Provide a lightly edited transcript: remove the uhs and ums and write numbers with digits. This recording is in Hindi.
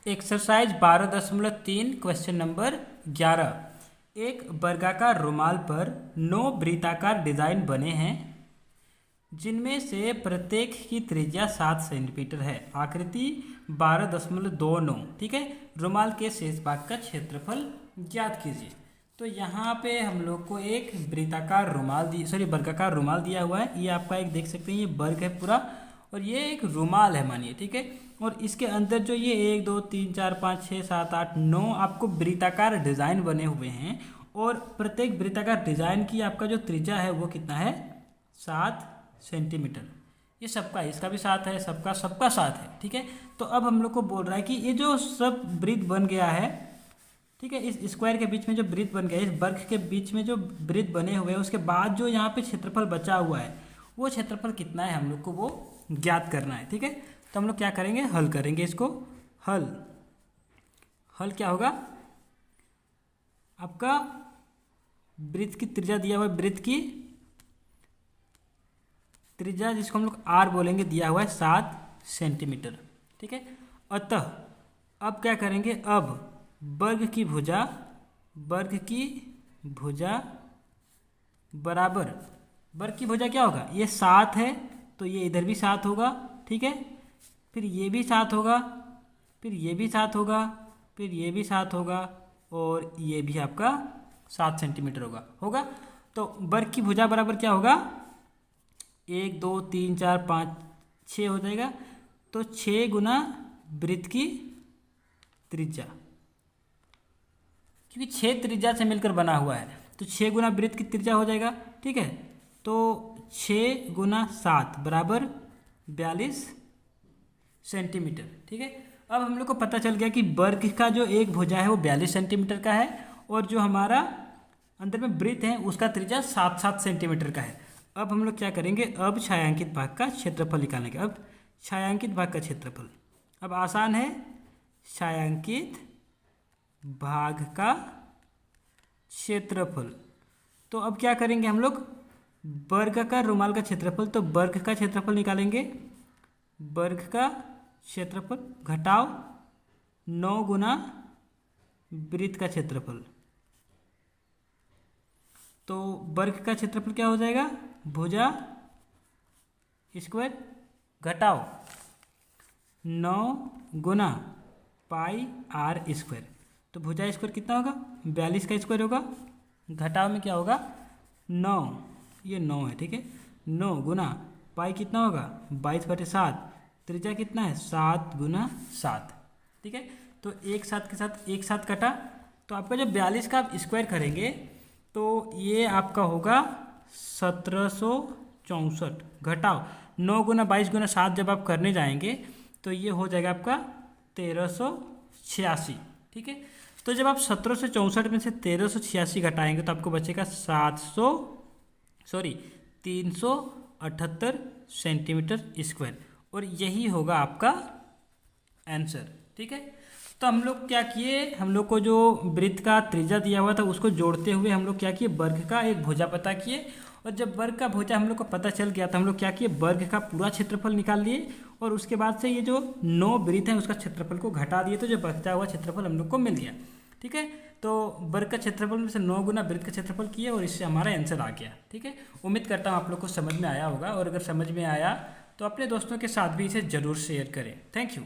Exercise 12.3 question number 11। एक वर्गाकार रुमाल पर 9 वृत्ताकार डिजाइन बने हैं जिनमें से प्रत्येक की त्रिज्या 7 सेंटीमीटर है। आकृति 12.29। ठीक है। रुमाल के शेष भाग का क्षेत्रफल ज्ञात कीजिए। तो यहाँ पे हम लोग को एक वृत्ताकार रुमाल वर्गाकार रुमाल दिया हुआ है। ये आपका एक देख सकते हैं, ये वर्ग है पूरा और ये एक रुमाल है मानिए। ठीक है। और इसके अंदर जो ये 1 2 3 4 5 6 7 8 9 आपको वृत्ताकार डिजाइन बने हुए हैं और प्रत्येक वृत्ताकार डिजाइन की आपका जो त्रिज्या है वो कितना है, 7 सेंटीमीटर। ये सबका, इसका भी 7 है, सबका 7 है। ठीक है। तो अब हम लोग को बोल रहा है कि ये जो सब वृत्त बन गया है, ठीक है, इस स्क्वायर के बीच में जो वृत्त बन गया है, इस वर्ग के बीच में जो वृत्त बने हुए हैं, उसके बाद जो यहाँ पे क्षेत्रफल बचा हुआ है वो क्षेत्रफल कितना है हम लोग को वो ज्ञात करना है। ठीक है। तो हम लोग क्या करेंगे, हल करेंगे इसको। हल क्या होगा, आपका वृत्त की त्रिज्या दिया हुआ है, वृत्त की त्रिज्या जिसको हम लोग आर बोलेंगे दिया हुआ है 7 सेंटीमीटर। ठीक है। अतः अब क्या करेंगे, अब वर्ग की भुजा बराबर, वर्ग की भुजा क्या होगा, ये 7 है तो ये इधर भी 7 होगा। ठीक है। फिर ये भी 7 होगा, फिर ये भी 7 होगा, फिर ये भी 7 होगा और ये भी आपका 7 सेंटीमीटर होगा। तो वर्ग की भुजा बराबर क्या होगा, 1 2 3 4 5 6 हो जाएगा। तो 6 गुना वृत्त की त्रिज्या, क्योंकि 6 त्रिज्या से मिलकर बना हुआ है तो 6 गुना वृत्त की त्रिज्या हो जाएगा। ठीक है। तो 6 गुना 7 बराबर 42 सेंटीमीटर। ठीक है। अब हम लोग को पता चल गया कि वर्ग का जो एक भुजा है वो 42 सेंटीमीटर का है और जो हमारा अंदर में वृत्त है उसका त्रिज्या 7 सेंटीमीटर का है। अब हम लोग क्या करेंगे, अब छायांकित भाग का क्षेत्रफल निकालेंगे। अब छायांकित भाग का क्षेत्रफल, अब आसान है, छायांकित भाग का क्षेत्रफल। तो अब क्या करेंगे हम लोग, वर्गाकार रुमाल का क्षेत्रफल, तो वर्ग का क्षेत्रफल निकालेंगे। वर्ग का क्षेत्रफल घटाओ 9 गुना वृत्त का क्षेत्रफल। तो वर्ग का क्षेत्रफल क्या हो जाएगा, भुजा स्क्वायर घटाओ 9 गुना पाई आर स्क्वायर। तो भुजा स्क्वायर कितना होगा, 42 का स्क्वायर होगा, घटाव में क्या होगा 9, ये 9 है। ठीक है। 9 गुना पाई कितना होगा 22/7, त्रिज्या कितना है 7 गुना 7। ठीक है। तो एक साथ के साथ एक साथ कटा, तो आपका जब 42 का आप स्क्वायर करेंगे तो ये आपका होगा 1764 घटाओ 9 गुना 22 गुना 7 जब आप करने जाएंगे तो ये हो जाएगा आपका 1386। ठीक है। तो जब आप 1764 में से 1386 घटाएंगे तो आपको बचेगा 378 सेंटीमीटर स्क्वायर और यही होगा आपका आंसर। ठीक है। तो हम लोग क्या किए, हम लोग को जो वृत्त का त्रिज्या दिया हुआ था उसको जोड़ते हुए हम लोग क्या किए, वर्ग का एक भुजा पता किए और जब वर्ग का भुजा हम लोग को पता चल गया तो हम लोग क्या किए, वर्ग का पूरा क्षेत्रफल निकाल लिए और उसके बाद से ये जो 9 वृत्त हैं उसका क्षेत्रफल को घटा दिए तो जो बचा हुआ क्षेत्रफल हम लोग को मिल गया। ठीक है। तो वर्ग का क्षेत्रफल में से 9 गुना वृत्त का क्षेत्रफल किए और इससे हमारा आंसर आ गया। ठीक है। उम्मीद करता हूँ आप लोग को समझ में आया होगा और अगर समझ में आया तो अपने दोस्तों के साथ भी इसे ज़रूर शेयर करें। Thank you.